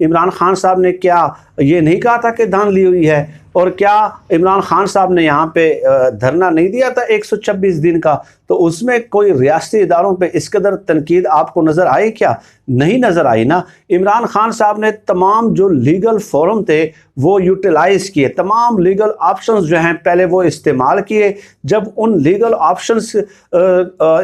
عمران خان صاحب نے کیا یہ نہیں کہا تھا کہ دھاندلی ہوئی ہے؟ اور کیا عمران خان صاحب نے یہاں پہ دھرنا نہیں دیا تھا 126 دن کا؟ تو اس میں کوئی ریاستی اداروں پہ اس قدر تنقید آپ کو نظر آئی کیا؟ نہیں نظر آئی نا۔ عمران خان صاحب نے تمام جو لیگل فورم تھے وہ یوٹیلائز کیے، تمام لیگل آپشنز جو ہیں پہلے وہ استعمال کیے۔ جب ان لیگل آپشنز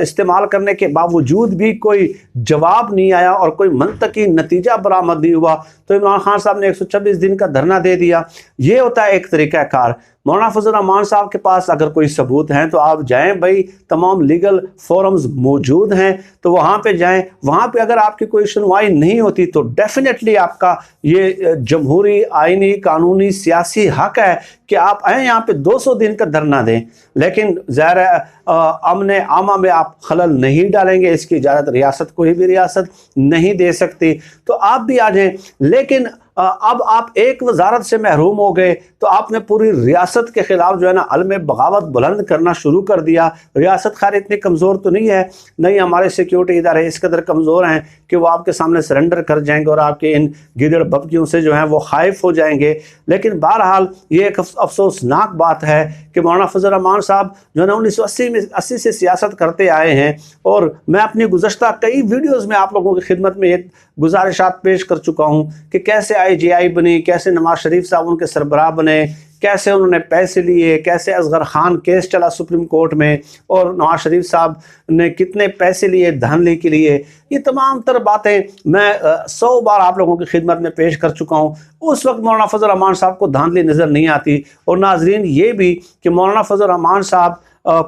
استعمال کرنے کے باوجود بھی کوئی جواب نہیں آیا اور کوئی منطقی نتیجہ برآمد نہیں ہوا تو عمران خان صاحب نے 126 دن کا دھرنا دے دیا۔ یہ ہوتا ہے ایک طریقہ کار۔ مولانا فضل الرحمان صاحب کے پاس اگر کوئی ثبوت ہیں تو آپ جائیں بھائی، تمام لیگل فورمز موجود ہیں تو وہاں پہ جائیں۔ وہاں پہ اگر آپ کی کوئی سنوائی نہیں ہوتی تو ڈیفینیٹلی آپ کا یہ جمہوری، آئینی، قانونی، سیاسی حق ہے کہ آپ آئیں یہاں پہ 200 دن کا دھرنا دیں، لیکن ظاہر ہے امن عامہ میں آپ خلل نہیں ڈالیں گے، اس کی اجازت ریاست کوئی بھی ریاست نہیں دے سکتی، تو آپ بھی آ جائیں۔ لیکن اب آپ ایک وزارت سے محروم ہو گئے تو آپ نے پوری ریاست کے خلاف جو ہے نا علم بغاوت بلند کرنا شروع کر دیا۔ ریاست خیر اتنی کمزور تو نہیں ہے، نہیں ہمارے سیکیورٹی ادارے اس قدر کمزور ہیں کہ وہ آپ کے سامنے سرنڈر کر جائیں گے اور آپ کے ان گیدڑ ببکیوں سے جو ہیں وہ خائف ہو جائیں گے۔ لیکن بہرحال یہ ایک افسوسناک بات ہے کہ مولانا فضل الرحمان صاحب جو ہے نا 1980 سے سیاست کرتے آئے ہیں، اور میں اپنی گزشتہ کئی ویڈیوز میں آپ لوگوں کی خدمت میں ایک گزارشات پیش کر چکا ہوں کہ کیسے IGI بنی، کیسے نواز شریف صاحب ان کے سربراہ بنے، کیسے انہوں نے پیسے لیے، کیسے اصغر خان کیس چلا سپریم کورٹ میں اور نواز شریف صاحب نے کتنے پیسے لیے دھاندلی کے لیے۔ یہ تمام تر باتیں میں 100 بار آپ لوگوں کی خدمت میں پیش کر چکا ہوں۔ اس وقت مولانا فضل الرحمان صاحب کو دھاندلی نظر نہیں آتی۔ اور ناظرین یہ بھی کہ مولانا فضل الرحمان صاحب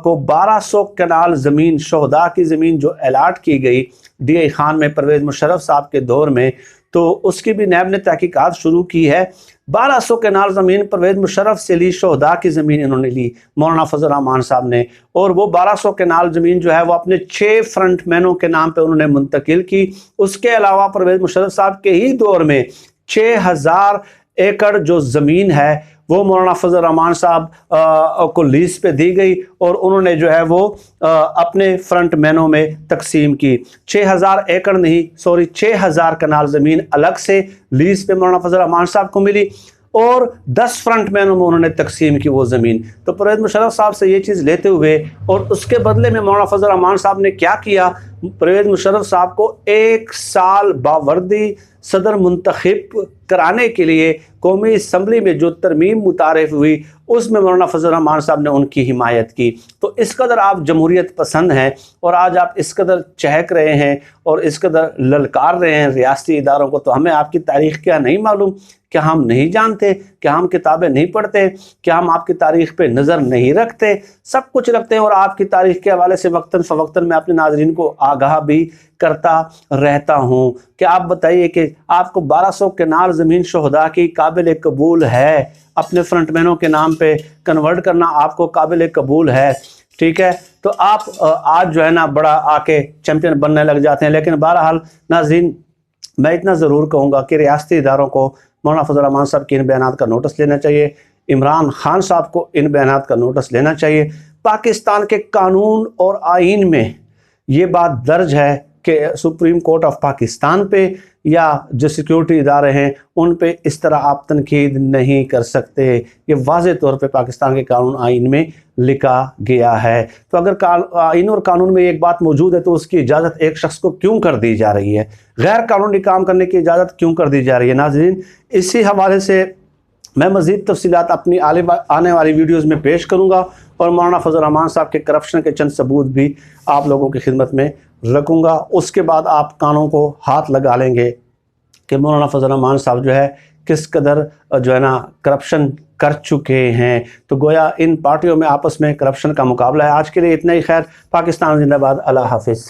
کو 1200 کنال زمین، شہداء کی زمین جو الاٹ کی گئی DI خان میں پرویز مشرف صاحب کے دور میں، تو اس کی بھی نیب نے تحقیقات شروع کی ہے۔ 1200 کنال زمین پرویز مشرف سے لی، شہداء کی زمین انہوں نے لی مولانا فضل الرحمان صاحب نے، اور وہ 1200 کنال زمین جو ہے وہ اپنے 6 فرنٹ مینوں کے نام پہ انہوں نے منتقل کی۔ اس کے علاوہ پرویز مشرف صاحب کے ہی دور میں 6000 ایکڑ جو زمین ہے وہ مولانا فضل الرحمان صاحب کو لیز پہ دی گئی اور انہوں نے جو ہے وہ اپنے فرنٹ مینوں میں تقسیم کی۔ 6000 ایکڑ نہیں، 6000 کنال زمین الگ سے لیز پہ مولانا فضل الرحمان صاحب کو ملی اور 10 فرنٹ مینوں میں انہوں نے تقسیم کی وہ زمین۔ تو پرویز مشرف صاحب سے یہ چیز لیتے ہوئے اور اس کے بدلے میں مولانا فضل الرحمان صاحب نے کیا کیا، پرویز مشرف صاحب کو 1 سال باوردی صدر منتخب کرانے کے لیے قومی اسمبلی میں جو ترمیم متعارف ہوئی اس میں مولانا فضل الرحمان صاحب نے ان کی حمایت کی۔ تو اس قدر آپ جمہوریت پسند ہیں اور آج آپ اس قدر چہک رہے ہیں اور اس قدر للکار رہے ہیں ریاستی اداروں کو، تو ہمیں آپ کی تاریخ کیا نہیں معلوم؟ کیا ہم نہیں جانتے؟ کیا ہم کتابیں نہیں پڑھتے؟ کیا ہم آپ کی تاریخ پہ نظر نہیں رکھتے؟ سب کچھ رکھتے ہیں، اور آپ کی تاریخ کے حوالے سے وقتاً فوقتاً میں اپنے ناظرین کو آگاہ بھی کرتا رہتا ہوں کہ آپ بتائیے کہ آپ کو 1200 کنال زمین شہداء کی قابل قبول ہے، اپنے فرنٹ مینوں کے نام پہ کنورٹ کرنا آپ کو قابل قبول ہے، ٹھیک ہے؟ تو آپ آج جو ہے نا بڑا آ کے چیمپئن بننے لگ جاتے ہیں۔ لیکن بہرحال ناظرین میں اتنا ضرور کہوں گا کہ ریاستی اداروں کو مولانا فضل الرحمان صاحب کے ان بیانات کا نوٹس لینا چاہیے، عمران خان صاحب کو ان بیانات کا نوٹس لینا چاہیے۔ پاکستان کے قانون اور آئین میں یہ بات درج ہے کہ سپریم کورٹ آف پاکستان پہ یا جو سیکیورٹی ادارے ہیں ان پہ اس طرح آپ تنقید نہیں کر سکتے، یہ واضح طور پہ پاکستان کے قانون آئین میں لکھا گیا ہے۔ تو اگر آئین اور قانون میں ایک بات موجود ہے تو اس کی اجازت ایک شخص کو کیوں کر دی جا رہی ہے؟ غیر قانونی کام کرنے کی اجازت کیوں کر دی جا رہی ہے؟ ناظرین اسی حوالے سے میں مزید تفصیلات اپنی آنے والی ویڈیوز میں پیش کروں گا اور مولانا فضل الرحمان صاحب کے کرپشن کے چند ثبوت بھی آپ لوگوں کی خدمت میں رکھوں گا۔ اس کے بعد آپ کانوں کو ہاتھ لگا لیں گے کہ مولانا فضل الرحمان صاحب جو ہے کس قدر جو ہے نا کرپشن کر چکے ہیں۔ تو گویا ان پارٹیوں میں آپس میں کرپشن کا مقابلہ ہے۔ آج کے لیے اتنا ہی، خیر، پاکستان زندہ باد، اللہ حافظ۔